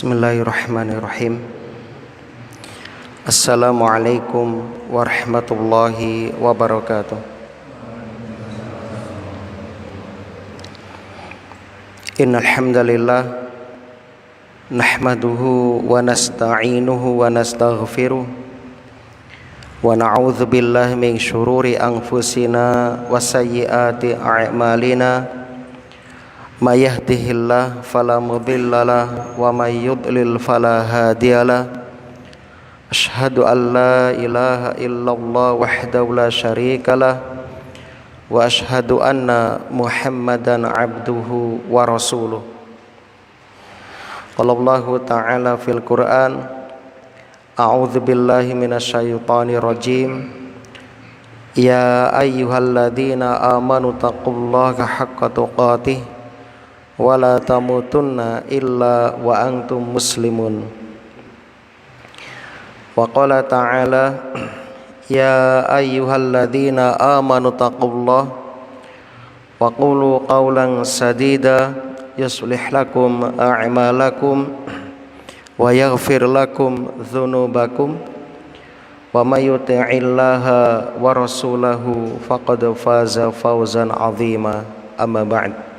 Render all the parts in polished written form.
Bismillahirrahmanirrahim. Assalamualaikum warahmatullahi wabarakatuh. Innal hamdalillah nahmaduhu wa nasta'inuhu wa nastaghfiruh wa na'udzu billahi min syururi anfusina wa sayyiati a'malina. May yahdihillahu fala mudhillalah wa may yudlil fala hadiyalah. Asyhadu an la ilaha illallah wahdahu la syarikalah wa asyhadu anna Muhammadan abduhu wa rasuluh. Qala Allahu ta'ala fil Qur'an, a'udzu billahi minasyaitonir rajim. Ya ayyuhalladzina amanu taqullaha haqqa tuqatih wala tamutunna illa wa antum muslimun. Wa qala ta'ala ya ayyuhalladzina amanu taqullaha wa qulu qawlan sadida yuslih lakum a'malakum wa yaghfir lakum dhunubakum wa may yuti'illaha wa rasulahu faqad faza fawzan 'azima. Amma ba'd.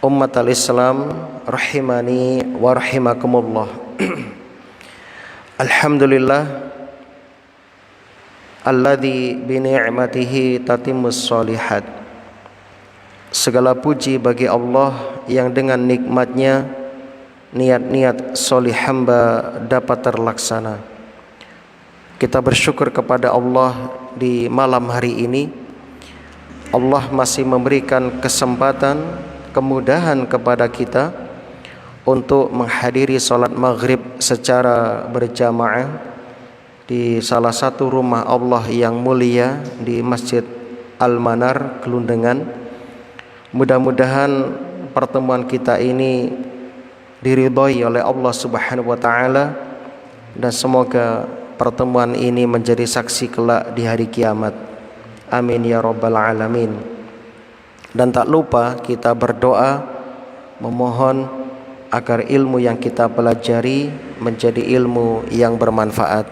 Ummatal Islam rahimani wa rahimakumullah. Alhamdulillah alladzi bi ni'matihi tatimmus shalihat. Segala puji bagi Allah yang dengan nikmatnya niat-niat solih hamba dapat terlaksana. Kita bersyukur kepada Allah di malam hari ini. Allah masih memberikan kesempatan, kemudahan kepada kita untuk menghadiri salat maghrib secara berjamaah di salah satu rumah Allah yang mulia di Masjid Al-Manar, Kelundengan. Mudah-mudahan pertemuan kita ini diridhai oleh Allah Subhanahu wa taala dan semoga pertemuan ini menjadi saksi kelak di hari kiamat. Amin ya rabbal alamin. Dan tak lupa kita berdoa memohon agar ilmu yang kita pelajari menjadi ilmu yang bermanfaat.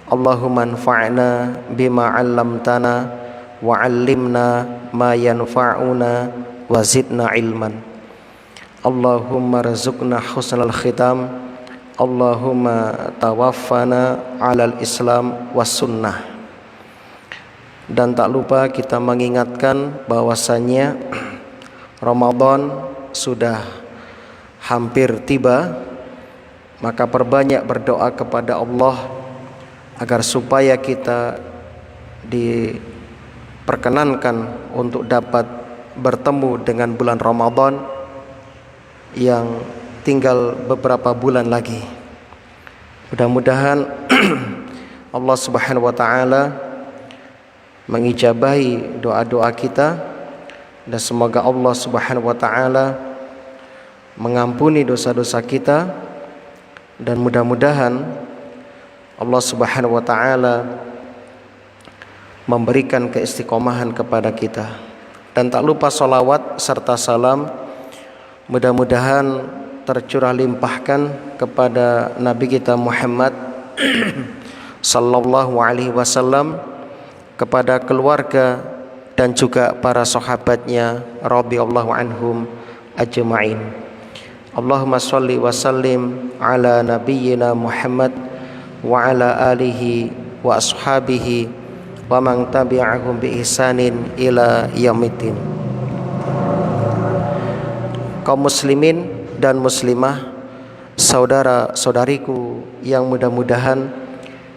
Allahumma anfa'na bima 'allamtana wa 'allimna ma yanfa'una wa zidna ilman. Allahumma rzuqna husnal khitam. Allahumma tawaffana 'alal islam was sunnah. Dan tak lupa kita mengingatkan bahwasannya Ramadan sudah hampir tiba. Maka perbanyak berdoa kepada Allah agar supaya kita diperkenankan untuk dapat bertemu dengan bulan Ramadan yang tinggal beberapa bulan lagi. Mudah-mudahan Allah Subhanahu wa taala mengijabahi doa-doa kita dan semoga Allah Subhanahu wa taala mengampuni dosa-dosa kita dan mudah-mudahan Allah Subhanahu wa taala memberikan keistiqomahan kepada kita. Dan tak lupa salawat serta salam mudah-mudahan tercurah limpahkan kepada Nabi kita Muhammad sallallahu alaihi wasallam, kepada keluarga dan juga para sahabatnya radhiyallahu anhum ajma'in. Allahumma shalli wa sallim ala nabiyyina Muhammad wa ala alihi wa ashabihi wa man tabi'ahum bi ihsanin ila yaumiddin. Kaum muslimin dan muslimah, saudara-saudariku yang mudah-mudahan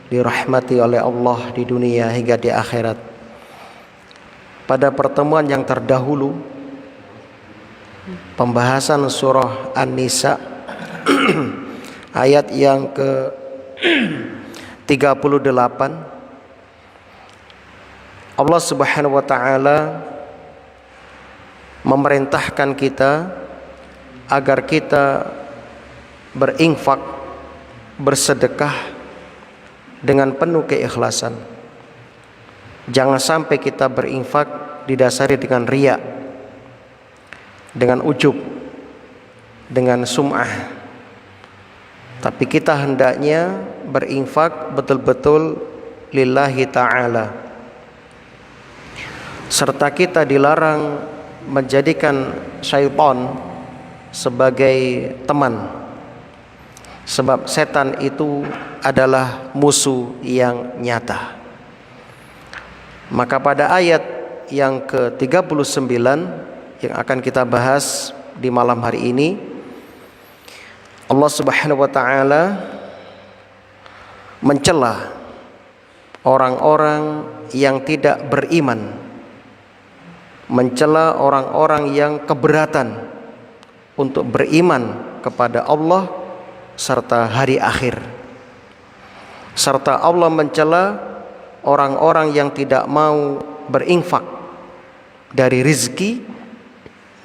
dirahmati oleh Allah di dunia hingga di akhirat. Pada pertemuan yang terdahulu, pembahasan surah An-Nisa ayat yang ke 38 Allah Subhanahu wa taala memerintahkan kita agar kita berinfak, bersedekah dengan penuh keikhlasan. Jangan sampai kita berinfak didasari dengan riya, dengan ujub, dengan sum'ah. Tapi kita hendaknya berinfak betul-betul lillahi ta'ala. Serta kita dilarang menjadikan syaitan sebagai teman. Sebab setan itu adalah musuh yang nyata. Maka pada ayat yang ke-39 yang akan kita bahas di malam hari ini, Allah Subhanahu wa taala mencela orang-orang yang tidak beriman, mencela orang-orang yang keberatan untuk beriman kepada Allah serta hari akhir. Serta Allah mencela orang-orang yang tidak mau berinfak dari rizki,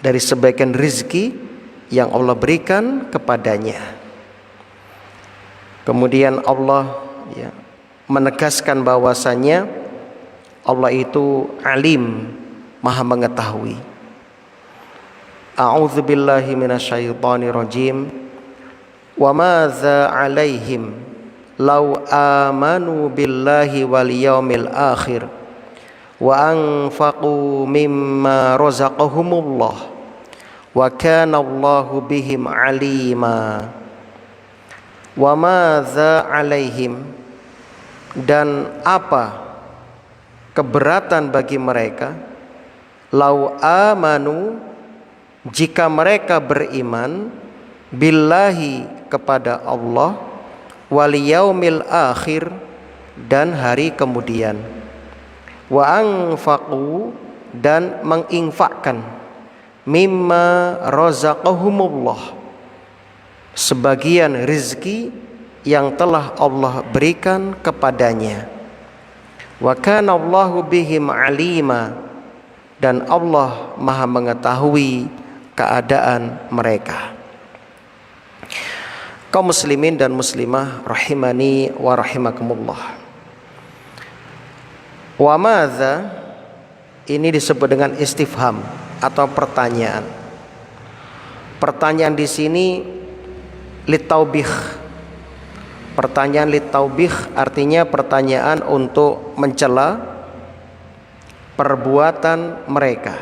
dari sebagian rizki yang Allah berikan kepadanya. Kemudian Allah menegaskan bahwasanya Allah itu alim, maha mengetahui. A'udzubillahi minasyaitonirrajim. Wa madza 'alaihim law amanu billahi wal yaumil akhir wa anfaqu mimma razaqahumullah wa kana Allahu bihim alima. Wa madza 'alaihim, dan apa keberatan bagi mereka, lau amanu, jika mereka beriman, billahi, kepada Allah, wal yaumil akhir, dan hari kemudian, wa anfaqu, dan menginfakkan, mimma razaqahumullah, sebagian rizki yang telah Allah berikan kepadanya. Wa kana Allahu bihim alima, dan Allah maha mengetahui keadaan mereka. Kaum muslimin dan muslimah rahimani wa rahimakumullah. Wa madza, ini disebut dengan istifham atau pertanyaan. Pertanyaan di sini litaubih. Pertanyaan litaubih artinya pertanyaan untuk mencela perbuatan mereka.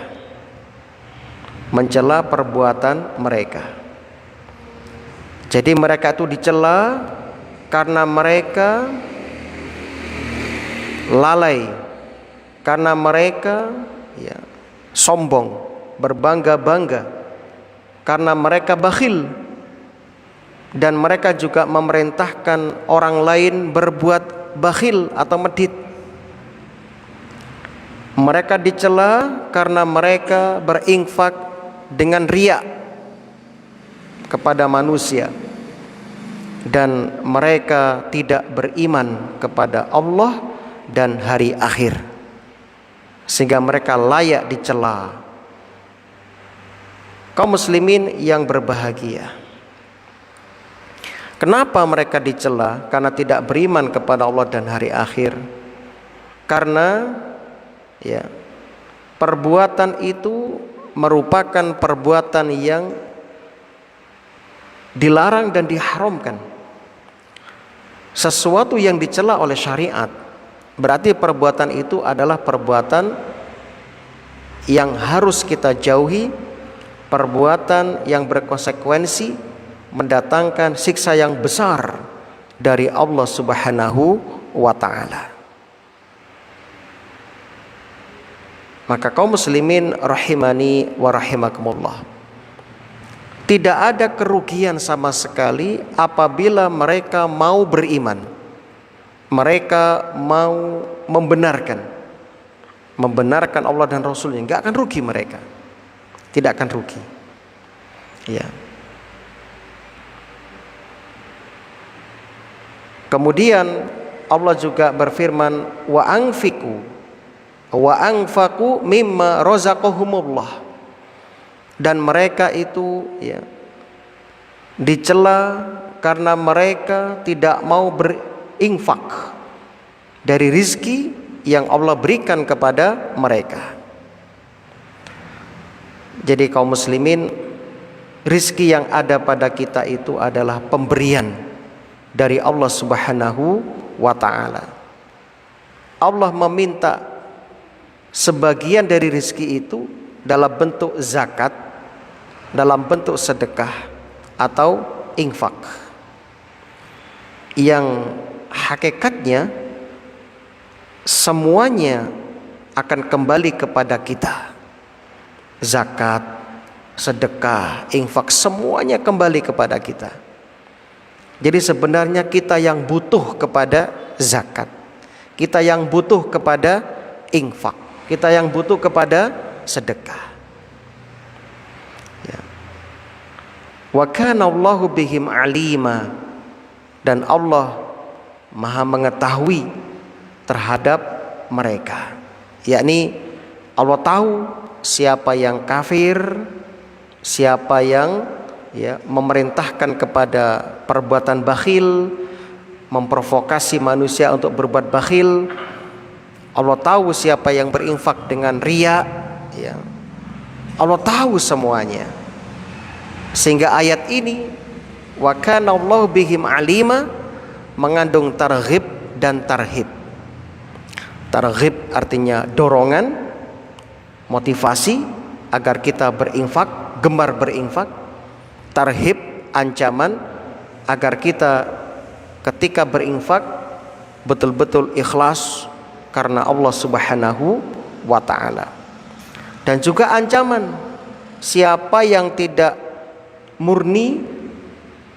Mencela perbuatan mereka. Jadi mereka itu dicela karena mereka lalai, karena mereka sombong, berbangga-bangga, karena mereka bakhil, dan mereka juga memerintahkan orang lain berbuat bakhil atau medit. Mereka dicela karena mereka berinfak dengan riya kepada manusia, dan mereka tidak beriman kepada Allah dan hari akhir, sehingga mereka layak dicela. Kaum muslimin yang berbahagia, kenapa mereka dicela? Karena tidak beriman kepada Allah dan hari akhir. Karena perbuatan itu merupakan perbuatan yang dilarang dan diharamkan. Sesuatu yang dicela oleh syariat, berarti perbuatan itu adalah perbuatan yang harus kita jauhi, perbuatan yang berkonsekuensi, mendatangkan siksa yang besar dari Allah Subhanahu wa ta'ala. Maka kaum muslimin rahimani wa rahimakumullah, tidak ada kerugian sama sekali apabila mereka mau beriman, mereka mau membenarkan Allah dan Rasulnya. Nggak akan rugi mereka, tidak akan rugi. Kemudian Allah juga berfirman, wa anfiqu, wa anfaqu mimma razaqahumullah, dan mereka itu ya dicela karena mereka tidak mau berinfak dari rizki yang Allah berikan kepada mereka. Jadi kaum muslimin, rizki yang ada pada kita itu adalah pemberian dari Allah Subhanahu wa ta'ala. Allah meminta sebagian dari rizki itu dalam bentuk zakat, dalam bentuk sedekah atau infak, yang hakikatnya semuanya akan kembali kepada kita. Zakat, sedekah, infak, semuanya kembali kepada kita. Jadi sebenarnya kita yang butuh kepada zakat, kita yang butuh kepada infak, kita yang butuh kepada sedekah. Ya. Wa kana Allahu bihim alima, dan Allah Maha mengetahui terhadap mereka. Yakni Allah tahu siapa yang kafir, siapa yang memerintahkan kepada perbuatan bakhil, memprovokasi manusia untuk berbuat bakhil. Allah tahu siapa yang berinfak dengan riya, ya. Allah tahu semuanya. Sehingga ayat ini wa kana Allahu bihim alima mengandung targhib dan tarhib. Targhib artinya dorongan, motivasi agar kita berinfak, gemar berinfak. Tarhib, ancaman agar kita ketika berinfak betul-betul ikhlas karena Allah Subhanahu wa ta'ala. Dan juga ancaman, siapa yang tidak murni,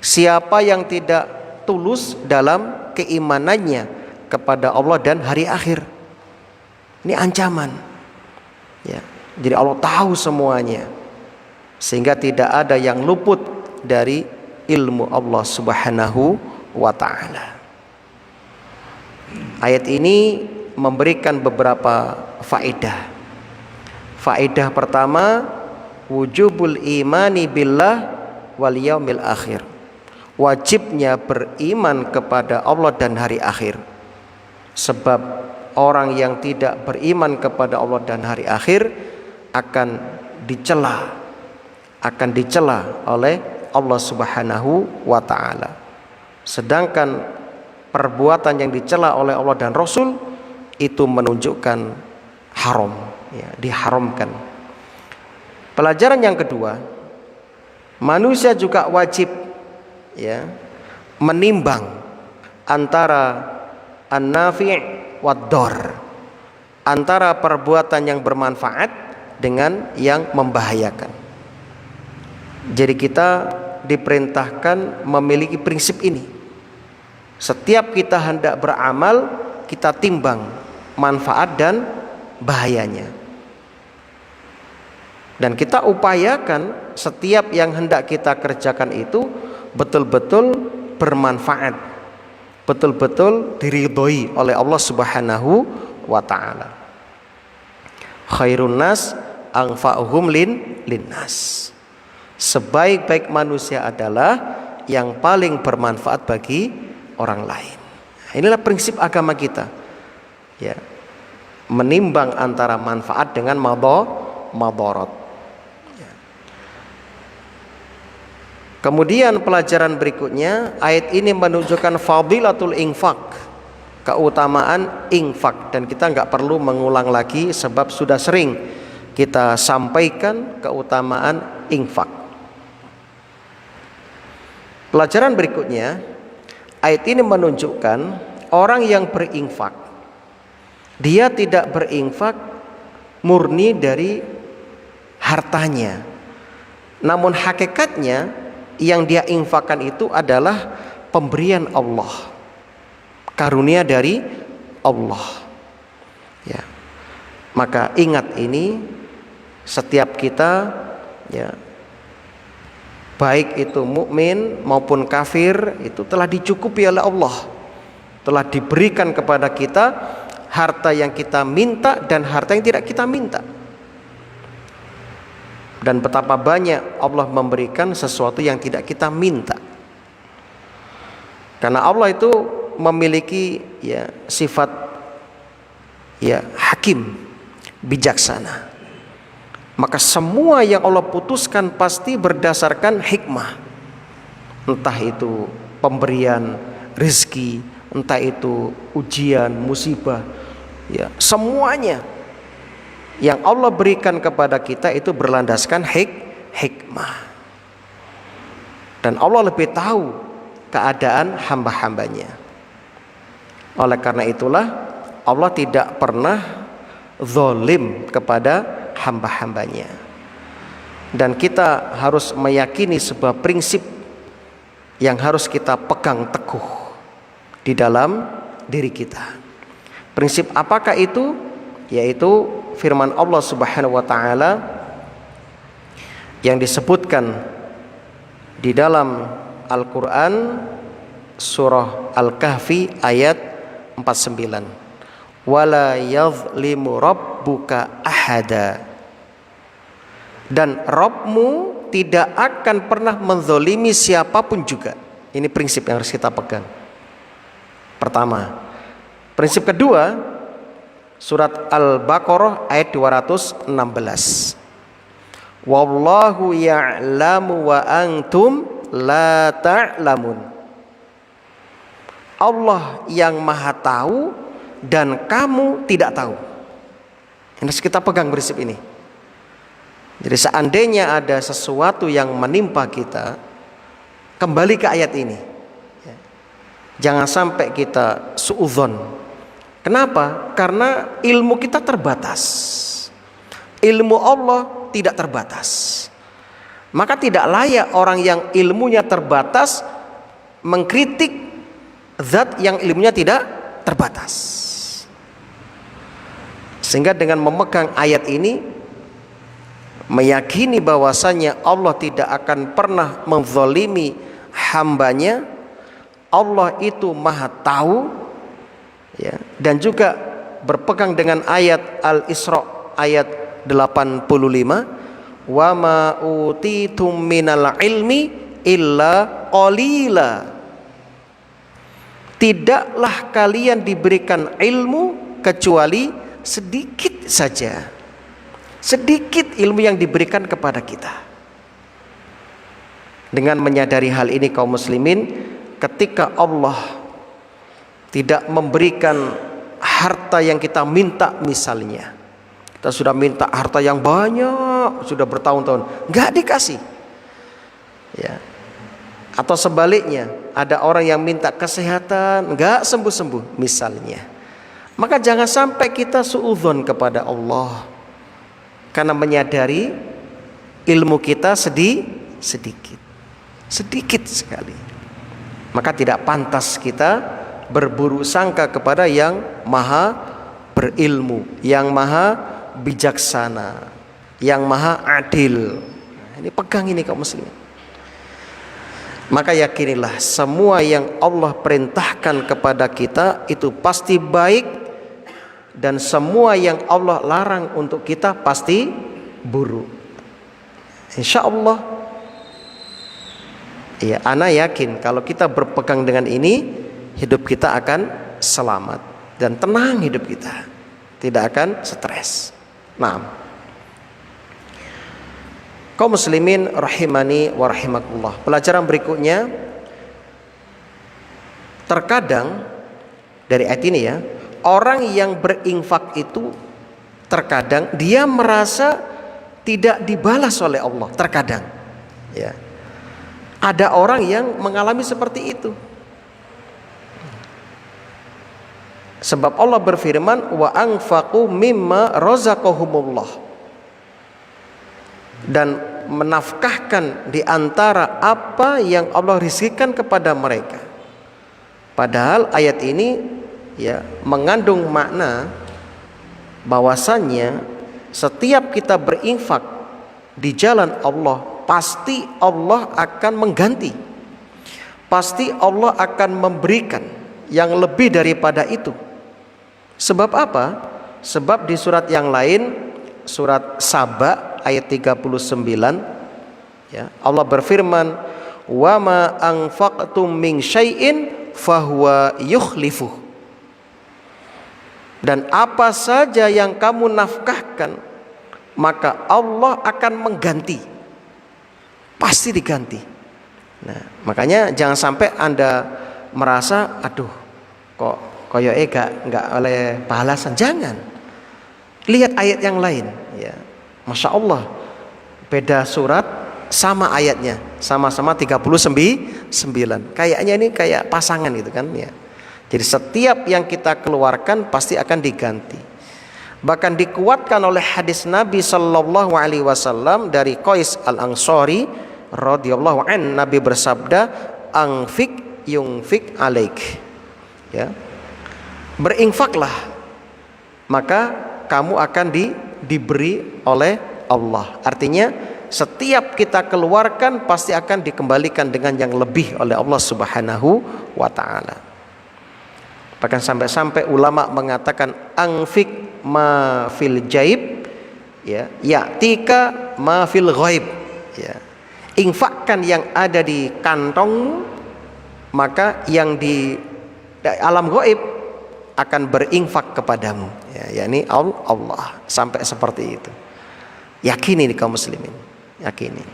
siapa yang tidak tulus dalam keimanannya kepada Allah dan hari akhir. Ini ancaman. Ya, jadi Allah tahu semuanya, sehingga tidak ada yang luput dari ilmu Allah Subhanahu wa ta'ala. Ayat ini memberikan beberapa faedah. Faedah pertama, wujubul imani billah wal yaumil akhir. Wajibnya beriman kepada Allah dan hari akhir. Sebab orang yang tidak beriman kepada Allah dan hari akhir akan dicela oleh Allah Subhanahu wa ta'ala. Sedangkan perbuatan yang dicela oleh Allah dan Rasul itu menunjukkan haram, ya, diharamkan. Pelajaran yang kedua, manusia juga wajib ya menimbang antara an-nafi' wad-dar, antara perbuatan yang bermanfaat dengan yang membahayakan. Jadi kita diperintahkan memiliki prinsip ini. Setiap kita hendak beramal, kita timbang manfaat dan bahayanya. Dan kita upayakan setiap yang hendak kita kerjakan itu betul-betul bermanfaat, betul-betul diridhoi oleh Allah Subhanahu wa ta'ala. Khairun nas anfa'uhum linnas. Sebaik-baik manusia adalah yang paling bermanfaat bagi orang lain. Inilah prinsip agama kita, ya, menimbang antara manfaat dengan madarat. Ya. Kemudian pelajaran berikutnya, ayat ini menunjukkan fadilatul infak, keutamaan infak, dan kita nggak perlu mengulang lagi sebab sudah sering kita sampaikan keutamaan infak. Pelajaran berikutnya, ayat ini menunjukkan orang yang berinfak, dia tidak berinfak murni dari hartanya, namun hakikatnya yang dia infakkan itu adalah pemberian Allah, karunia dari Allah. Ya. Maka ingat ini, setiap kita, ya, baik itu mukmin maupun kafir, itu telah dicukupi oleh Allah, telah diberikan kepada kita harta yang kita minta dan harta yang tidak kita minta. Dan betapa banyak Allah memberikan sesuatu yang tidak kita minta. Karena Allah itu memiliki ya sifat ya hakim, bijaksana. Maka semua yang Allah putuskan pasti berdasarkan hikmah. Entah itu pemberian rezeki, entah itu ujian, musibah, ya semuanya yang Allah berikan kepada kita itu berlandaskan hikmah. Dan Allah lebih tahu keadaan hamba-hambanya. Oleh karena itulah Allah tidak pernah zalim kepada hamba-hambanya. Dan kita harus meyakini sebuah prinsip yang harus kita pegang teguh di dalam diri kita. Prinsip apakah itu? Yaitu firman Allah Subhanahu wa taala yang disebutkan di dalam Al-Qur'an surah Al-Kahfi ayat 49. Wala yazlimu rabbuka ahada. Dan Rabbmu tidak akan pernah menzolimi siapapun juga. Ini prinsip yang harus kita pegang. Pertama. Prinsip kedua, surat Al-Baqarah ayat 216. Wallahu ya'lamu wa antum la ta'lamun. Allah yang maha tahu dan kamu tidak tahu. Ini harus kita pegang prinsip ini. Jadi seandainya ada sesuatu yang menimpa kita, kembali ke ayat ini. Jangan sampai kita suudzon. Kenapa? Karena ilmu kita terbatas. Ilmu Allah tidak terbatas. Maka tidak layak orang yang ilmunya terbatas mengkritik zat yang ilmunya tidak terbatas. Sehingga dengan memegang ayat ini, meyakini bahwasanya Allah tidak akan pernah menzalimi hambanya, Allah itu maha tahu ya, dan juga berpegang dengan ayat Al-Isra ayat 85, wa ma utitum minal ilmi illa qalila. Tidaklah kalian diberikan ilmu kecuali sedikit saja. Sedikit ilmu yang diberikan kepada kita. Dengan menyadari hal ini kaum muslimin, ketika Allah tidak memberikan harta yang kita minta, misalnya kita sudah minta harta yang banyak, sudah bertahun-tahun nggak dikasih ya. Atau sebaliknya, ada orang yang minta kesehatan nggak sembuh-sembuh misalnya. Maka jangan sampai kita suudzon kepada Allah, karena menyadari ilmu kita sedikit sekali. Maka tidak pantas kita berburuk sangka kepada yang maha berilmu, yang maha bijaksana, yang maha adil. Ini pegang ini kaum muslimin. Maka yakinilah semua yang Allah perintahkan kepada kita itu pasti baik, dan semua yang Allah larang untuk kita pasti buruk. Insya Allah ya, ana yakin kalau kita berpegang dengan ini, hidup kita akan selamat dan tenang, hidup kita tidak akan stres. Nah, kaum muslimin rahimani wa rahimakumullah, pelajaran berikutnya, terkadang dari ayat ini ya, orang yang berinfak itu terkadang dia merasa tidak dibalas oleh Allah. Terkadang ya, ada orang yang mengalami seperti itu. Sebab Allah berfirman, wa anfaqu mimma razaqahumullah, dan menafkahkan di antara apa yang Allah rizkikan kepada mereka. Padahal ayat ini ya mengandung makna bahwasannya setiap kita berinfak di jalan Allah, pasti Allah akan mengganti, pasti Allah akan memberikan yang lebih daripada itu. Sebab apa? Sebab di surat yang lain, surat Saba ayat 39, ya, Allah berfirman, "Wa ma anfaqtum min syai'in fahuwa yukhlifuh." Dan apa saja yang kamu nafkahkan, maka Allah akan mengganti. Pasti diganti. Nah, makanya jangan sampai Anda merasa, aduh, kok koyoke enggak oleh balasan. Jangan. Lihat ayat yang lain, ya. Masya Allah, beda surat sama ayatnya, sama-sama 39. Kayaknya ini kayak pasangan gitu kan, ya. Jadi setiap yang kita keluarkan pasti akan diganti. Bahkan dikuatkan oleh hadis Nabi sallallahu alaihi wasallam dari Qais Al-Ansari radhiyallahu an, Nabi bersabda, "Anfik yunfik alaik." Ya. Berinfaklah, maka kamu akan diberi oleh Allah. Artinya setiap kita keluarkan pasti akan dikembalikan dengan yang lebih oleh Allah Subhanahu wa taala. Bahkan sampai-sampai ulama mengatakan, anfik ma fil jaib, ya, ya'tika ma fil ghaib, ya. Infakkan yang ada di kantong, maka yang di alam gaib akan berinfak kepadamu, ya, yakni Allah. Sampai seperti itu. Yakini nih kaum muslimin, yakini.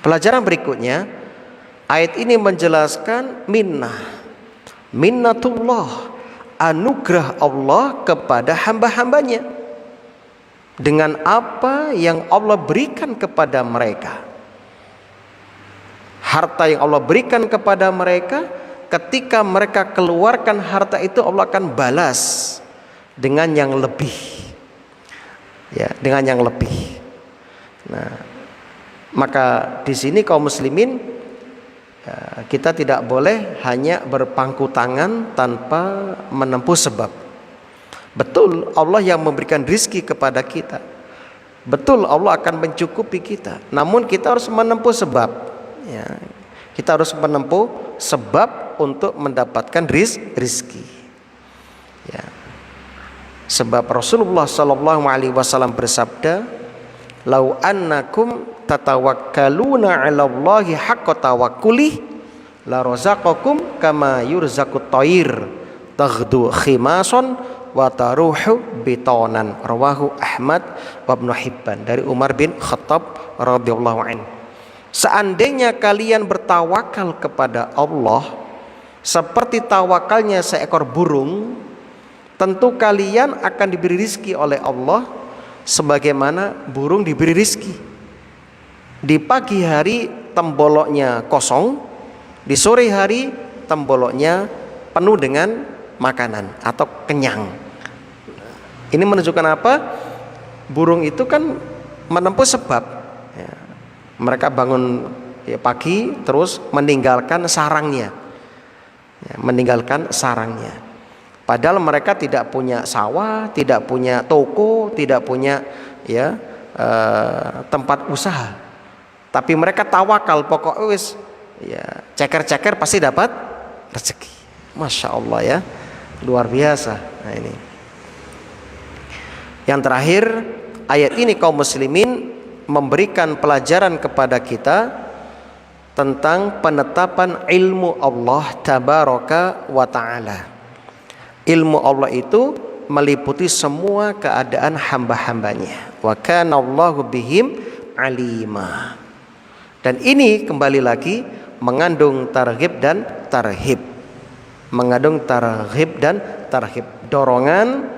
Pelajaran berikutnya, ayat ini menjelaskan minnatullah, anugerah Allah kepada hamba-hambanya dengan apa yang Allah berikan kepada mereka. Harta yang Allah berikan kepada mereka, ketika mereka keluarkan harta itu, Allah akan balas dengan yang lebih, ya, dengan yang lebih. Nah, maka di sini kaum muslimin, kita tidak boleh hanya berpangku tangan tanpa menempuh sebab. Betul Allah yang memberikan rizki kepada kita, betul Allah akan mencukupi kita, namun kita harus menempuh sebab, ya. Kita harus menempuh sebab untuk mendapatkan rizki, ya. Sebab Rasulullah sallallahu alaihi wasallam bersabda, "Lau annakum tatawakkaluna 'ala Allahi haqqa tawakkuli la razaqakum kama yurzaqut thair taghdu khimasan wa taruhu bitonan." Rawahu Ahmad wa Ibnu Hibban, dari Umar bin Khattab radhiyallahu anhu. Seandainya kalian bertawakal kepada Allah seperti tawakalnya seekor burung, tentu kalian akan diberi rizki oleh Allah sebagaimana burung diberi rizki. Di pagi hari temboloknya kosong, di sore hari temboloknya penuh dengan makanan atau kenyang. Ini menunjukkan apa? Burung itu kan menempuh sebab, ya. Mereka bangun, ya, pagi terus meninggalkan sarangnya, ya, meninggalkan sarangnya. Padahal mereka tidak punya sawah, tidak punya toko, tidak punya, ya, tempat usaha. Tapi mereka tawakal, pokoknya wis, ya, ceker-ceker pasti dapat rezeki. Masya Allah, ya, luar biasa. Nah, ini yang terakhir, ayat ini kaum muslimin memberikan pelajaran kepada kita tentang penetapan ilmu Allah tabaraka wa ta'ala. Ilmu Allah itu meliputi semua keadaan hamba-hambanya. Wa kana Allahu bihim alima. Dan ini kembali lagi mengandung targhib dan tarhib. Mengandung targhib dan tarhib. Dorongan,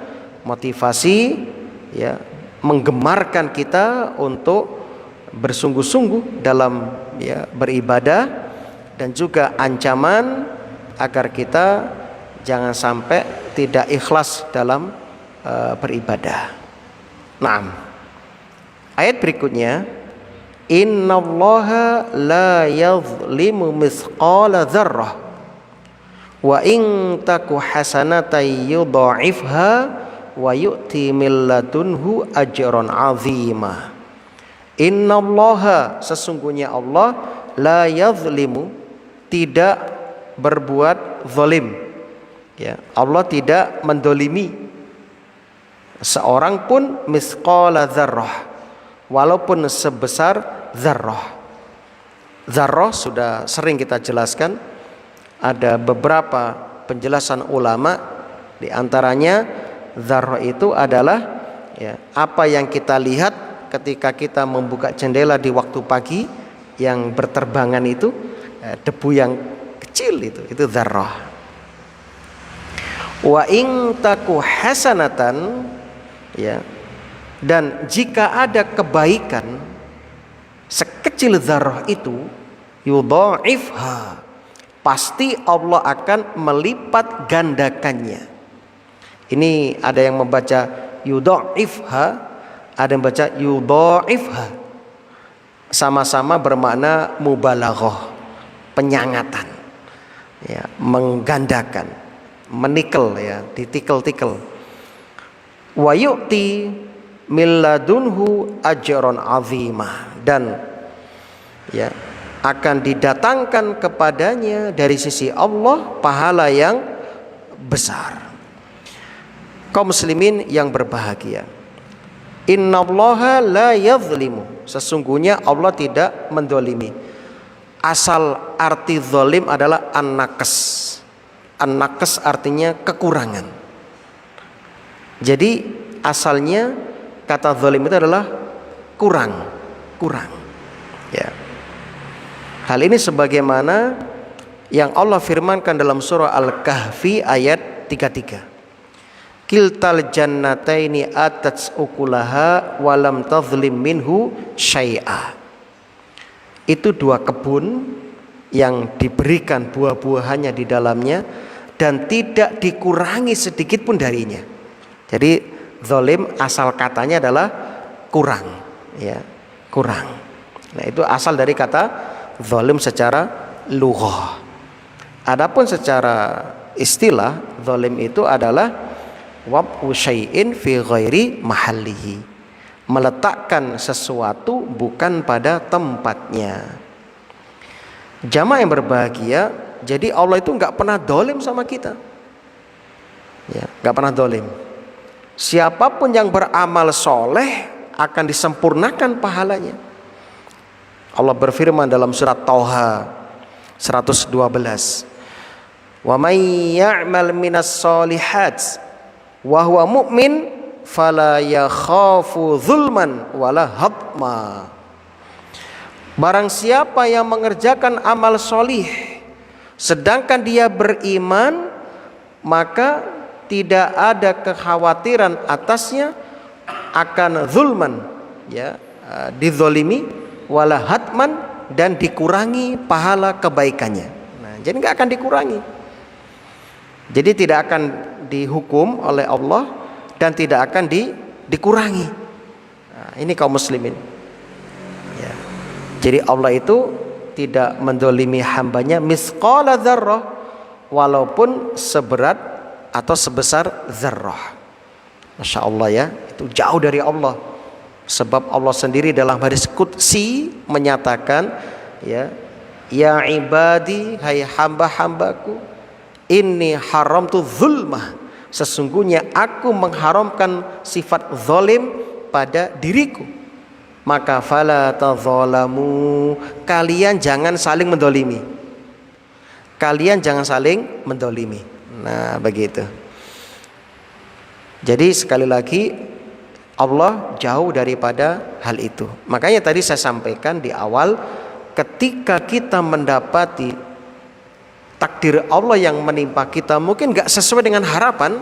motivasi, ya, menggemarkan kita untuk bersungguh-sungguh dalam, ya, beribadah, dan juga ancaman agar kita jangan sampai tidak ikhlas dalam beribadah. Naam. Ayat berikutnya, innallaha la yadhlimu mithqala dzarrah wa in taku hasanatan yudha'ifha wa yu'ti min ladunhu ajran 'azima. Innallaha, sesungguhnya Allah, la yadhlimu, tidak berbuat zalim, Ya, Allah tidak mendolimi seorang pun misqala dzarrah, walaupun sebesar dzarrah. Dzarrah sudah sering kita jelaskan, ada beberapa penjelasan ulama, di antaranya dzarrah itu adalah ya, apa yang kita lihat ketika kita membuka jendela di waktu pagi yang berterbangan itu, debu yang kecil itu dzarrah. Wa in taku hasanatan, ya, dan jika ada kebaikan sekecil dzarrah itu, yudha'ifha, pasti Allah akan melipat gandakannya. Ini ada yang membaca yudha'ifha, ada yang membaca yudha'ifha, sama-sama bermakna mubalaghah, penyangatan, ya, menggandakan, menikel, ya, ditikel-tikel. Wa yu'ti min ladunhu ajran 'azimah, dan ya, akan didatangkan kepadanya dari sisi Allah pahala yang besar. Kaum muslimin yang berbahagia, innallaha la yadhlimu, sesungguhnya Allah tidak mendolimi. Asal arti zalim adalah an-naqs. An-naqs artinya kekurangan. Jadi asalnya kata zalim itu adalah kurang. Ya. Hal ini sebagaimana yang Allah firmankan dalam surah Al-Kahfi ayat 33. Kiltal jannataini atats ukulaha walam tazlim minhu syai'a. Itu dua kebun yang diberikan buah-buahannya di dalamnya dan tidak dikurangi sedikit pun darinya. Jadi zalim asal katanya adalah kurang, ya, kurang. Nah, itu asal dari kata zalim secara lughah. Adapun secara istilah, zalim itu adalah wab'u syai'in fi ghairi mahallihi, meletakkan sesuatu bukan pada tempatnya. Jamaah yang berbahagia, jadi Allah itu nggak pernah dolim sama kita, ya, nggak pernah dolim. Siapapun yang beramal soleh akan disempurnakan pahalanya. Allah berfirman dalam surat Thaha 112, wa may ya'mal minas solihat wa huwa mu'min fala yakhafu zulman wala hadma. Barang siapa yang mengerjakan amal solih sedangkan dia beriman, maka tidak ada kekhawatiran atasnya akan zulman, ya, dizolimi, wala hatman, dan dikurangi pahala kebaikannya. Nah, jadi nggak akan dikurangi. Jadi tidak akan dihukum oleh Allah dan tidak akan dikurangi. Nah, ini kaum muslimin. Ya. Jadi Allah itu tidak mendolimi hambanya misqala dzarrah, walaupun seberat atau sebesar dzarrah. Masya Allah, ya, itu jauh dari Allah. Sebab Allah sendiri dalam hadis qudsi menyatakan, ya ibadi, hai hamba-hambaku, inni haramtu zulmah, sesungguhnya aku mengharamkan sifat zalim pada diriku, maka fala tadzalamu, kalian jangan saling mendolimi. Kalian jangan saling mendolimi. Nah, begitu. Jadi sekali lagi, Allah jauh daripada hal itu. Makanya tadi saya sampaikan di awal, ketika kita mendapati takdir Allah yang menimpa kita mungkin gak sesuai dengan harapan,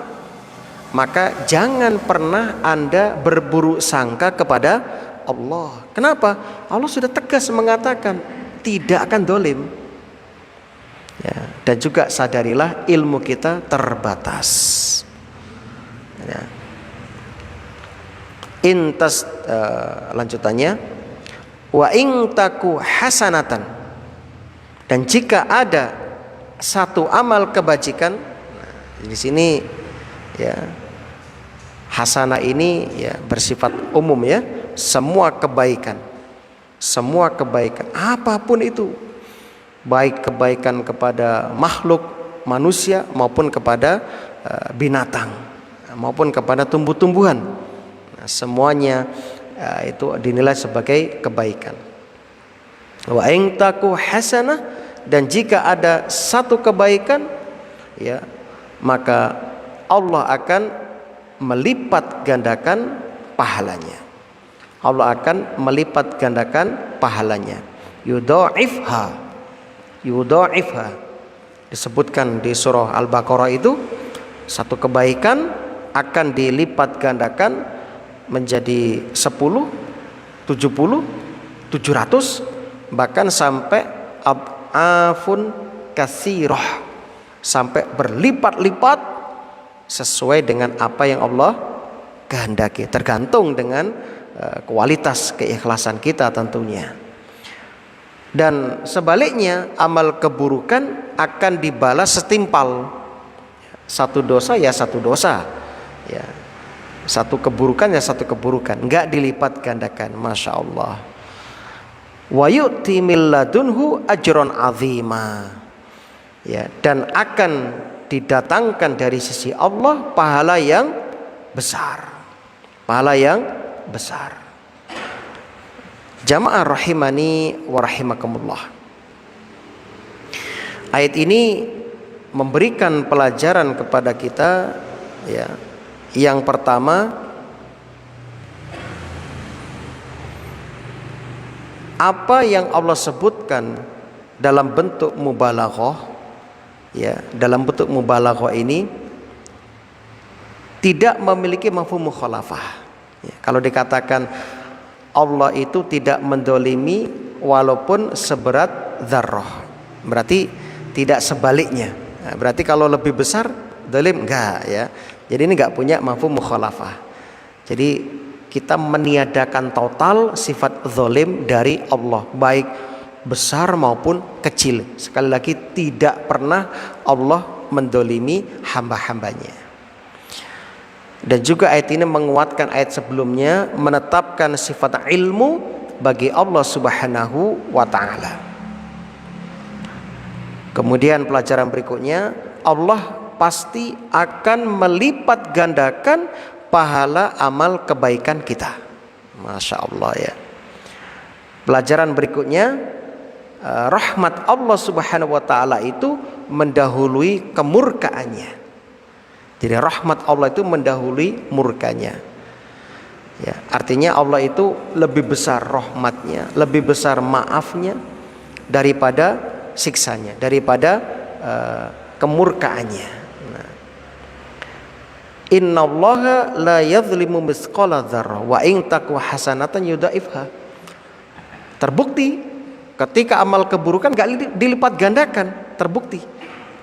maka jangan pernah Anda berburuk sangka kepada Allah. Kenapa? Allah sudah tegas mengatakan tidak akan dolim, ya, dan juga sadarilah ilmu kita terbatas, ya. Intas lanjutannya, wa in taku hasanatan, dan jika ada satu amal kebajikan, di sini, ya, hasanah ini, ya, bersifat umum, ya, semua kebaikan apapun itu, baik kebaikan kepada makhluk manusia maupun kepada binatang maupun kepada tumbuh-tumbuhan. Nah, semuanya itu dinilai sebagai kebaikan. Wa in taku hasanah, dan jika ada satu kebaikan, ya, maka Allah akan melipat gandakan pahalanya. Allah akan melipat gandakan pahalanya. Yudha'ifha. Disebutkan di surah Al-Baqarah itu, satu kebaikan akan dilipat gandakan menjadi 10, 70, 700, bahkan sampai afun katsirah, sampai berlipat-lipat sesuai dengan apa yang Allah kehendaki, tergantung dengan kualitas keikhlasan kita tentunya. Dan sebaliknya, amal keburukan akan dibalas setimpal. Satu dosa ya satu dosa, ya, satu keburukan ya satu keburukan, enggak dilipat gandakan. Masya Allah. Wa yu'ti min ladunhu ajron azima, ya, dan akan didatangkan dari sisi Allah pahala yang besar, pahala yang besar. Jamaah rahimani wa rahimakumullah. Ayat ini memberikan pelajaran kepada kita, ya. Yang pertama, apa yang Allah sebutkan dalam bentuk mubalaghah, ya, dalam bentuk mubalaghah ini tidak memiliki mafhum mukhalafah. Ya, kalau dikatakan Allah itu tidak mendolimi walaupun seberat dzarrah, berarti tidak sebaliknya. Nah, berarti kalau lebih besar dolim enggak, ya. Jadi ini enggak punya mafhum mukhalafah. Jadi kita meniadakan total sifat zalim dari Allah, baik besar maupun kecil. Sekali lagi, tidak pernah Allah mendolimi hamba-hambanya. Dan juga ayat ini menguatkan ayat sebelumnya, menetapkan sifat ilmu bagi Allah Subhanahu wa ta'ala. Kemudian pelajaran berikutnya, Allah pasti akan melipat gandakan pahala amal kebaikan kita. Masya Allah, ya. Pelajaran berikutnya, rahmat Allah Subhanahu wa ta'ala itu mendahului kemurkaannya. Jadi rahmat Allah itu mendahului murkanya, ya, artinya Allah itu lebih besar rahmatnya, lebih besar maafnya daripada siksanya, daripada kemurkaannya. Nah, innallaha la yadhlimu mithqala dzarrah wa in taku hasanatan yudhaifha. Terbukti ketika amal keburukan gak dilipat gandakan, terbukti.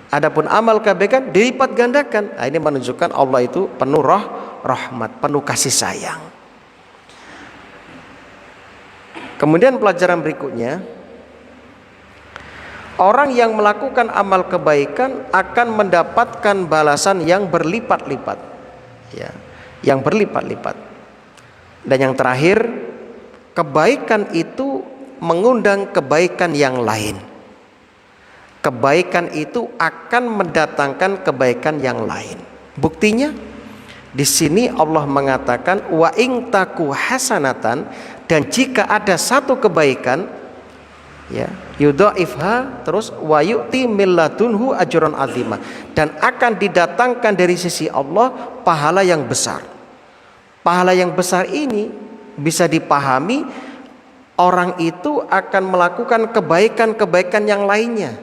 Adapun amal kebaikan dilipat gandakan. Nah, ini menunjukkan Allah itu penuh rahmat, penuh kasih sayang. Kemudian pelajaran berikutnya, orang yang melakukan amal kebaikan akan mendapatkan balasan yang berlipat-lipat, ya, yang berlipat-lipat. Dan yang terakhir, kebaikan itu mengundang kebaikan yang lain. Kebaikan itu akan mendatangkan kebaikan yang lain. Buktinya di sini Allah mengatakan wa in taku hasanatan, dan jika ada satu kebaikan, ya, yudhaifha, terus wa yu'ti min ladunhu ajron azima, dan akan didatangkan dari sisi Allah pahala yang besar. Pahala yang besar ini bisa dipahami orang itu akan melakukan kebaikan-kebaikan yang lainnya,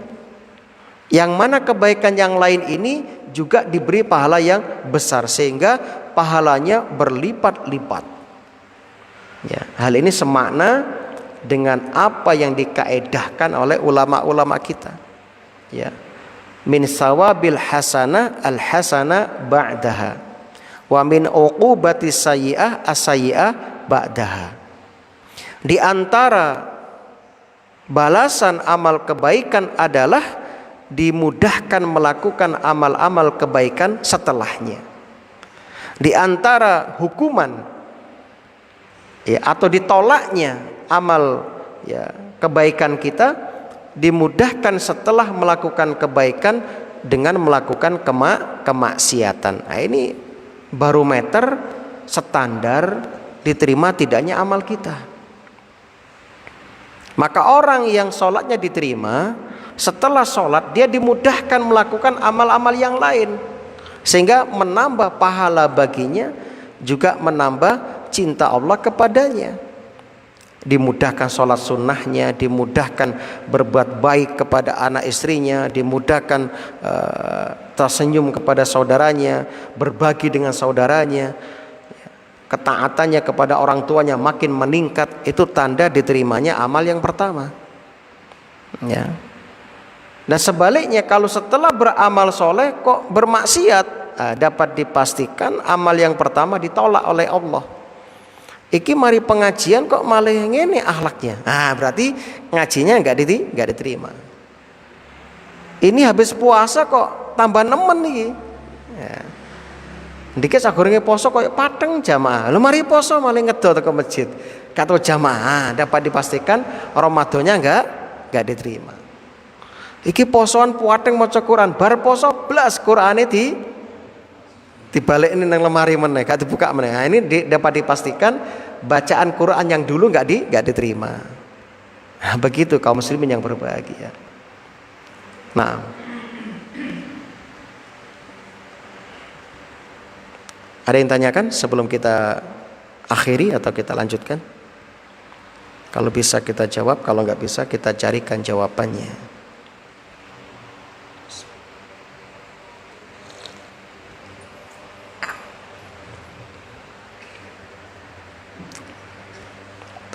yang mana kebaikan yang lain ini juga diberi pahala yang besar, sehingga pahalanya berlipat-lipat. Ya, hal ini semakna dengan apa yang dikaedahkan oleh ulama-ulama kita. Ya, min sawabil hasanah al hasanah ba'daha, wa min uqubati sayyi'ah as-sayyi'ah ba'daha. Di antara balasan amal kebaikan adalah dimudahkan melakukan amal-amal kebaikan setelahnya. Di antara hukuman, ya, atau ditolaknya amal, ya, kebaikan kita, dimudahkan setelah melakukan kebaikan dengan melakukan kemaksiatan. Nah, ini barometer standar diterima tidaknya amal kita. Maka orang yang sholatnya diterima, setelah sholat dia dimudahkan melakukan amal-amal yang lain, sehingga menambah pahala baginya, juga menambah cinta Allah kepadanya. Dimudahkan sholat sunnahnya, dimudahkan berbuat baik kepada anak istrinya, dimudahkan tersenyum kepada saudaranya, berbagi dengan saudaranya, ketaatannya kepada orang tuanya makin meningkat. Itu tanda diterimanya amal yang pertama, ya. Nah sebaliknya, kalau setelah beramal soleh kok bermaksiat, dapat dipastikan amal yang pertama ditolak oleh Allah. Iki mari pengajian kok malah ngene akhlaknya, berarti ngajinya nggak diterima. Ini habis puasa kok tambah nemen nih, ya. Dikit sagurunge poso kok pateng jamaah, lu mari poso malah ngedol ke masjid kata jamaah, dapat dipastikan Ramadannya nggak diterima. Iki posoan puateng maca Quran, bar poso blas Qurane dibalik ini nang lemari meneh, gak dibuka meneh. Nah, ini dapat dipastikan bacaan Quran yang dulu nggak diterima. Nah, begitu kaum muslimin yang berbahagia. Nah, ada yang tanyakan sebelum kita akhiri atau kita lanjutkan? Kalau bisa kita jawab, kalau nggak bisa kita carikan jawabannya.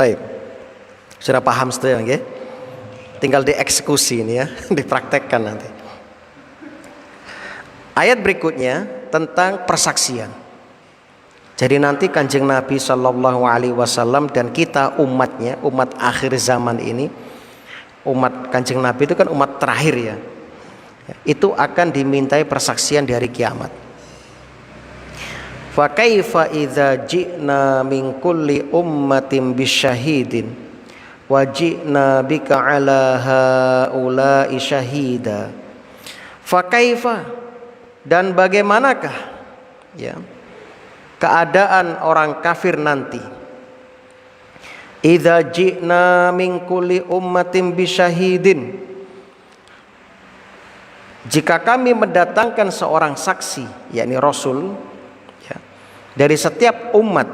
Baik, sudah paham setelah ya? Tinggal dieksekusi ini ya, dipraktekkan nanti. Ayat berikutnya tentang persaksian. Jadi nanti Kanjeng Nabi Shallallahu Alaihi Wasallam dan kita umatnya, umat akhir zaman ini, umat Kanjeng Nabi itu kan umat terakhir ya, itu akan dimintai persaksian di hari kiamat. Fa kaifa idza ji'na min kulli ummatin bisyahidin wa ji'na bika ala haula'i syahida. Fa kaifa, dan bagaimanakah ya keadaan orang kafir nanti, idza ji'na min kulli ummatin bisyahidin, jika kami mendatangkan seorang saksi, yakni Rasul ya, dari setiap umat,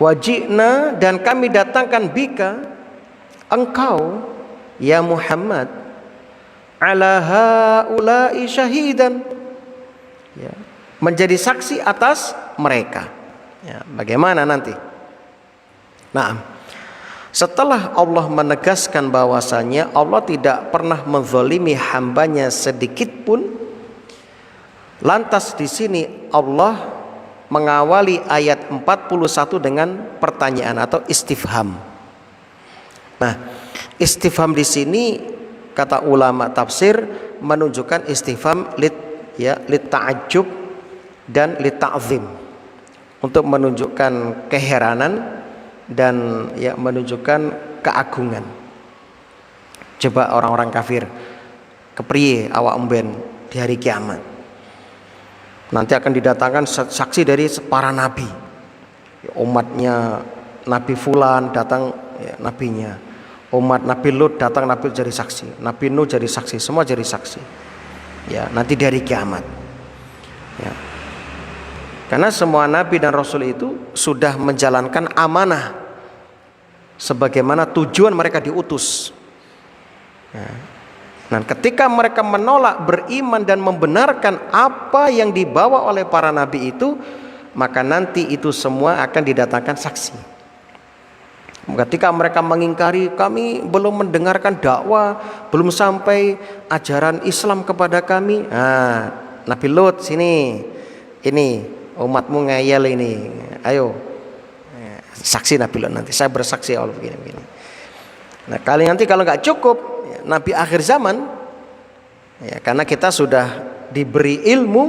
wajibna, dan kami datangkan bika, engkau ya Muhammad, ala haula'i syahidan ya, menjadi saksi atas mereka ya, bagaimana nanti? Nah, setelah Allah menegaskan bahwasanya Allah tidak pernah menzalimi hambanya sedikit pun, lantas di sini Allah mengawali ayat 41 dengan pertanyaan atau istifham. Nah, istifham di sini kata ulama tafsir menunjukkan istifham lit ta'ajjub dan lit ta'zim, untuk menunjukkan keheranan dan ya menunjukkan keagungan. Coba orang-orang kafir kepriye awak emben di hari kiamat. Nanti akan didatangkan saksi dari para nabi. Umatnya Nabi Fulan datang ya, nabinya. Umat Nabi Lut datang, Nabi jadi saksi. Nabi Nuh jadi saksi, semua jadi saksi. Ya, nanti di hari kiamat. Ya. Karena semua nabi dan rasul itu sudah menjalankan amanah sebagaimana tujuan mereka diutus. Nah, ketika mereka menolak beriman dan membenarkan apa yang dibawa oleh para nabi itu, maka nanti itu semua akan didatangkan saksi. Ketika mereka mengingkari, kami belum mendengarkan dakwah, belum sampai ajaran Islam kepada kami. Nah, Nabi Lut sini, ini umatmu ngeyel ini, ayo saksi Nabi Lut, nanti saya bersaksi Allah begini. Nah, nanti kalau nggak cukup ya, Nabi akhir zaman ya, karena kita sudah diberi ilmu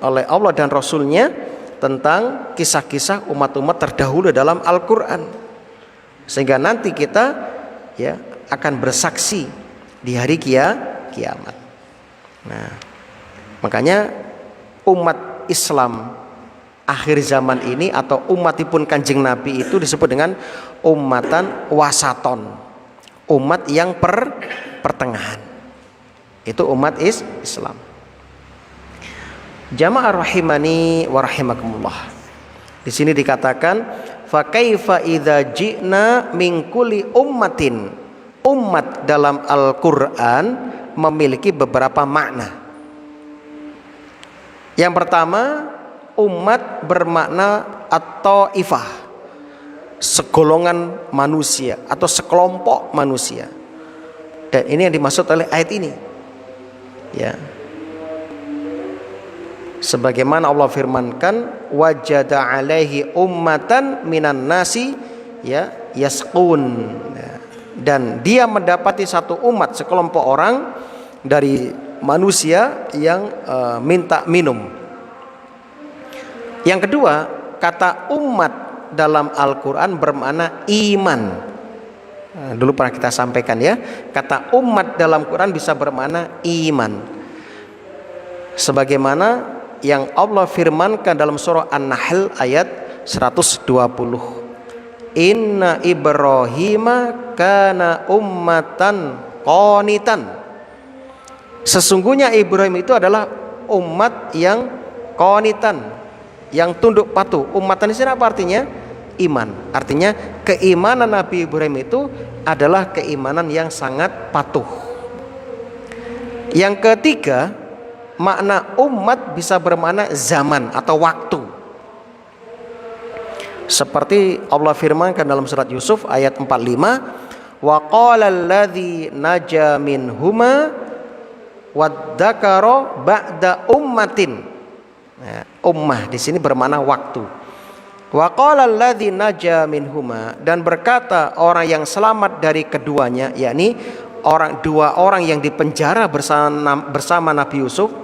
oleh Allah dan Rasulnya tentang kisah-kisah umat-umat terdahulu dalam Al-Quran, sehingga nanti kita ya akan bersaksi di hari kiamat. Nah, makanya umat Islam akhir zaman ini atau umatipun Kanjeng Nabi itu disebut dengan umatan wasaton, umat yang pertengahan. Itu umat Islam. Jamaah rahimani wa rahimakumullah. Di sini dikatakan fa kaifa idza ji'na min kulli ummatin. Umat dalam Al-Qur'an memiliki beberapa makna. Yang pertama, umat bermakna at-taifah, segolongan manusia atau sekelompok manusia. Dan ini yang dimaksud oleh ayat ini. Ya. Sebagaimana Allah firmankan, wajada alaihi ummatan minan nasi ya yasqun. Ya. Dan dia mendapati satu umat, sekelompok orang dari manusia yang minta minum. Yang kedua, kata umat dalam Al-Quran bermakna iman. Nah, dulu pernah kita sampaikan ya, kata umat dalam Quran bisa bermakna iman. Sebagaimana yang Allah firmankan dalam surah An-Nahl ayat 120. Inna Ibrahima kana ummatan qanitan. Sesungguhnya Ibrahim itu adalah umat yang qanitan, yang tunduk patuh. Umatan di sini apa artinya? Iman. Artinya keimanan Nabi Ibrahim itu adalah keimanan yang sangat patuh. Yang ketiga, makna umat bisa bermakna zaman atau waktu. Seperti Allah firmankan dalam surat Yusuf ayat 45, wa qala alladzi naja minhuma wadzakara ba'da ummatin. Nah, ummah di sini bermakna waktu. Wa qala alladzi naja minhuma, dan berkata orang yang selamat dari keduanya, yakni dua orang yang dipenjara bersama Nabi Yusuf.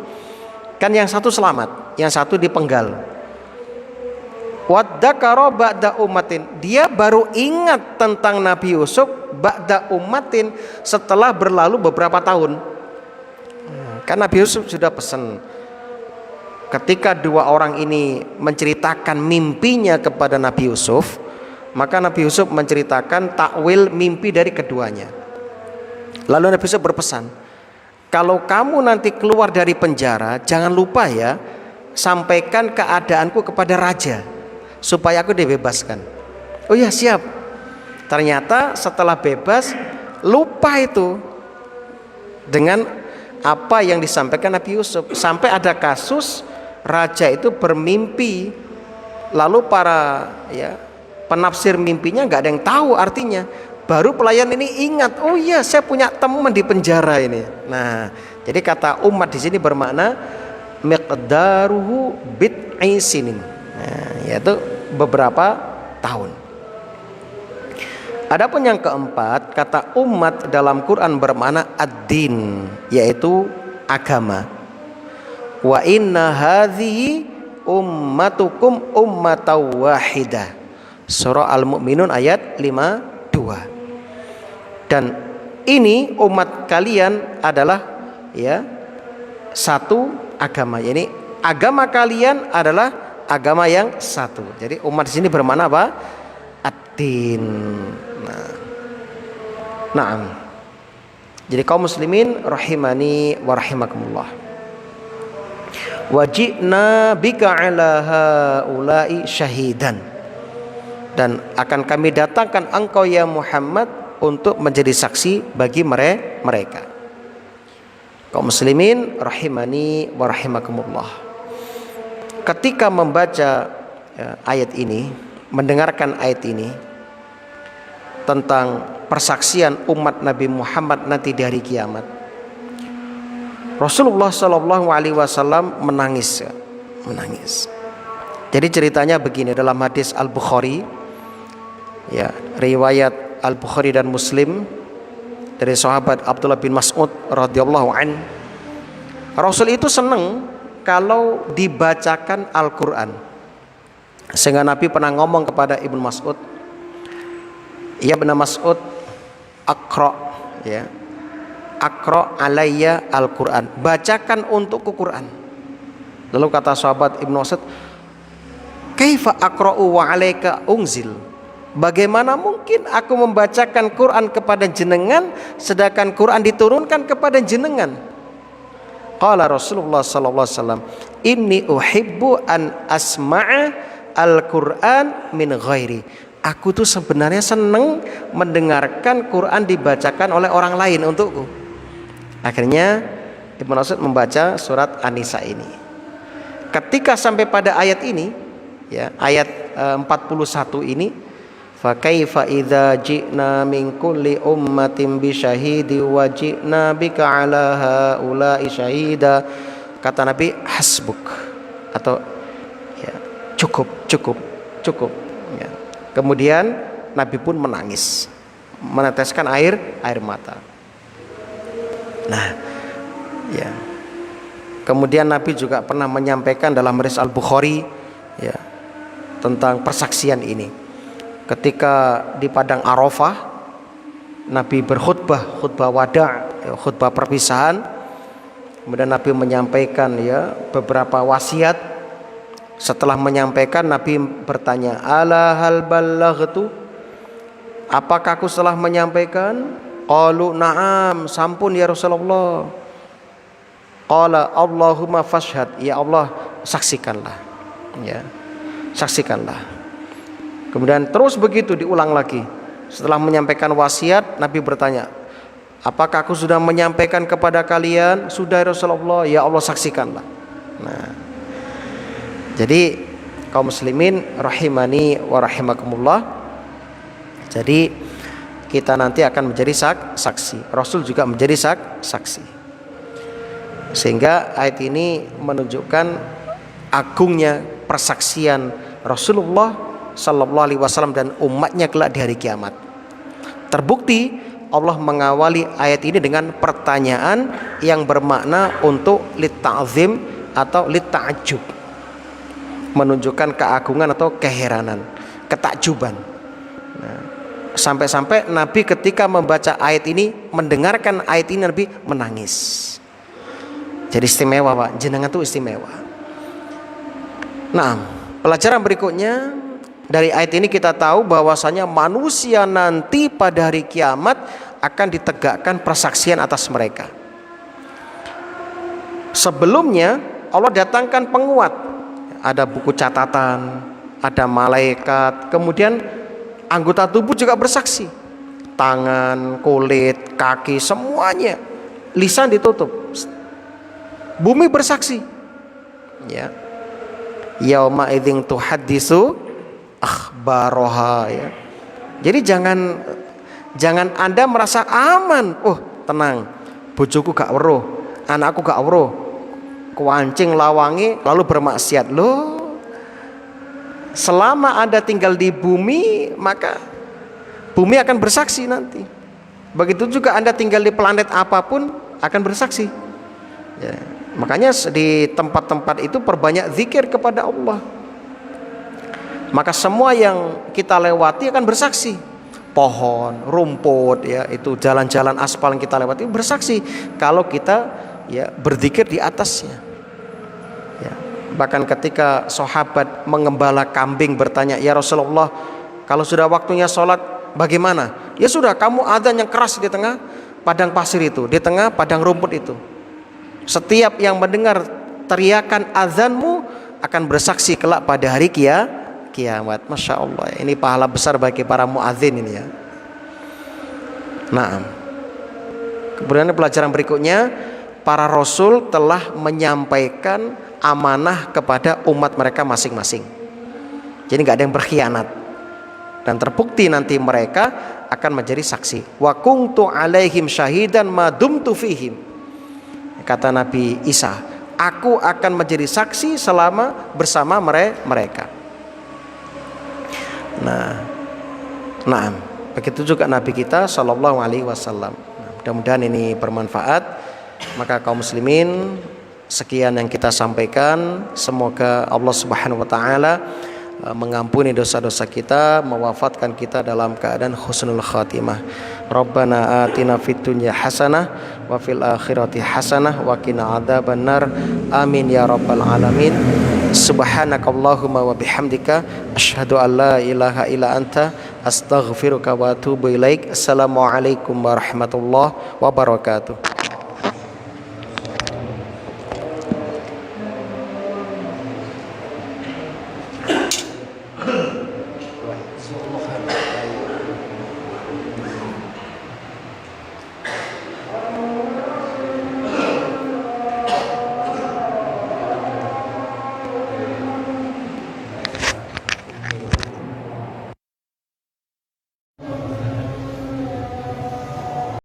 Kan yang satu selamat, yang satu dipenggal. Wadzakara ba'da ummatin, dia baru ingat tentang Nabi Yusuf ba'da ummatin setelah berlalu beberapa tahun. Kan Nabi Yusuf sudah pesan. Ketika dua orang ini menceritakan mimpinya kepada Nabi Yusuf, maka Nabi Yusuf menceritakan takwil mimpi dari keduanya. Lalu Nabi Yusuf berpesan, kalau kamu nanti keluar dari penjara, jangan lupa ya, sampaikan keadaanku kepada raja supaya aku dibebaskan. Oh ya, siap. Ternyata setelah bebas lupa itu dengan apa yang disampaikan Nabi Yusuf. Sampai ada kasus raja itu bermimpi, lalu para penafsir mimpinya nggak ada yang tahu artinya. Baru pelayan ini ingat, oh iya saya punya teman di penjara ini. Nah, jadi kata umat di sini bermakna miqdaruhu bid'i sinin. Nah, yaitu beberapa tahun. Adapun yang keempat, kata umat dalam Quran bermakna ad-din, yaitu agama. Wa inna hadhihi ummatukum ummatan wahidah. Surah Al-Mu'minun ayat 52. Dan ini umat kalian adalah satu agama. Yani agama kalian adalah agama yang satu. Jadi umat di sini bermakna apa? Ad-din. Naam. Jadi kaum muslimin rahimani wa rahimakumullah. Wajibna bika ala haula'i syahidan. Dan akan kami datangkan engkau ya Muhammad untuk menjadi saksi bagi mereka. Kaum muslimin rahimani wa rahimakumullah. Ketika membaca ayat ini, mendengarkan ayat ini tentang persaksian umat Nabi Muhammad nanti di hari kiamat, Rasulullah Shallallahu Alaihi Wasallam menangis. Jadi ceritanya begini, dalam hadis Al-Bukhari, riwayat Al-Bukhari dan Muslim dari sahabat Abdullah bin Mas'ud radhiyallahu an, Rasul itu senang kalau dibacakan Al-Quran. Sehingga Nabi pernah ngomong kepada Ibnu Mas'ud, ya Ibnu Mas'ud, Aqra, aqra alayya al-Qur'an, bacakan untukku Quran. Lalu kata sahabat Ibnu Mas'ud, kaifa aqra'u wa alayka unzil, bagaimana mungkin aku membacakan Quran kepada jenengan sedangkan Quran diturunkan kepada jenengan? Qala Rasulullah sallallahu alaihi wasallam, inni uhibbu an asma'a al-Qur'an min ghairi, aku tuh sebenarnya seneng mendengarkan Quran dibacakan oleh orang lain untukku. Akhirnya Ibnu Mas'ud membaca surat An-Nisa ini. Ketika sampai pada ayat ini, ya, ayat 41 ini, fa kaifa idza ji'na min kulli ummatin bi syahidi wa ji'na bika 'ala haula'i syahida, kata Nabi, hasbuk, atau ya, cukup ya. Kemudian Nabi pun menangis, meneteskan air mata. Nah, ya. Kemudian Nabi juga pernah menyampaikan dalam hadis Al-Bukhari, ya, tentang persaksian ini. Ketika di padang Arafah, Nabi khutbah wada', ya, khutbah perpisahan. Kemudian Nabi menyampaikan, ya, beberapa wasiat. Setelah menyampaikan, Nabi bertanya, ala hal ballaghtu, apakah aku telah menyampaikan? Qalu na'am, sampun ya Rasulullah. Qala Allahumma fashhad, ya Allah saksikanlah, ya, saksikanlah. Kemudian terus begitu diulang lagi. Setelah menyampaikan wasiat, Nabi bertanya, apakah aku sudah menyampaikan kepada kalian? Sudah ya Rasulullah, ya Allah saksikanlah. Nah, jadi kaum muslimin rahimani wa rahimakumullah, jadi kita nanti akan menjadi saksi. Rasul juga menjadi saksi. Sehingga ayat ini menunjukkan agungnya persaksian Rasulullah sallallahu alaihi wasallam dan umatnya kelak di hari kiamat. Terbukti Allah mengawali ayat ini dengan pertanyaan yang bermakna untuk litta'zim atau litta'ajub, menunjukkan keagungan atau keheranan, ketakjuban. Nah, sampai-sampai Nabi ketika membaca ayat ini, mendengarkan ayat ini, Nabi menangis. Jadi istimewa, Pak, jenengan itu istimewa. Nah, pelajaran berikutnya dari ayat ini kita tahu bahwasanya manusia nanti pada hari kiamat akan ditegakkan persaksian atas mereka. Sebelumnya Allah datangkan penguat, ada buku catatan, ada malaikat, kemudian anggota tubuh juga bersaksi, tangan, kulit, kaki, semuanya. Lisan ditutup, bumi bersaksi, ya. Yauma idzin tuhaddisu akhbaroha, ya. Jadi jangan Anda merasa aman. Oh, tenang, bojoku gak weruh, anakku gak weruh, kuancing lawangi lalu bermaksiat. Loh, selama Anda tinggal di bumi, maka bumi akan bersaksi nanti. Begitu juga Anda tinggal di planet apapun akan bersaksi, ya. Makanya di tempat-tempat itu perbanyak zikir kepada Allah. Maka semua yang kita lewati akan bersaksi. Pohon, rumput, ya, itu jalan-jalan aspal yang kita lewati bersaksi kalau kita, ya, berzikir di atasnya. Ya. Bahkan ketika sahabat mengembala kambing bertanya, ya Rasulullah, kalau sudah waktunya sholat bagaimana? Ya sudah, kamu adzan yang keras di tengah padang pasir itu, di tengah padang rumput itu. Setiap yang mendengar teriakan azanmu akan bersaksi kelak pada hari kiamat. Masya Allah, ini pahala besar bagi para muadzin ini, ya. Nah, kemudian pelajaran berikutnya, para rasul telah menyampaikan amanah kepada umat mereka masing-masing. Jadi nggak ada yang berkhianat, dan terbukti nanti mereka akan menjadi saksi. Wa kuntu alaihim syahidan ma dumtu fihim. Kata Nabi Isa, aku akan menjadi saksi selama bersama mereka. Nah, begitu juga Nabi kita Shallallahu Alaihi Wasallam. Mudah-mudahan ini bermanfaat. Maka kaum muslimin, sekian yang kita sampaikan. Semoga Allah Subhanahu Wa Taala mengampuni dosa-dosa kita, mewafatkan kita dalam keadaan husnul khatimah. Rabbana atina fid dunya hasanah wa fil akhirati hasanah wa qina adzabannar. Amin ya rabbal alamin. Subhanakallahumma wa bihamdika asyhadu an la ilaha illa anta astaghfiruka wa atubu ilaik. Assalamualaikum warahmatullahi wabarakatuh.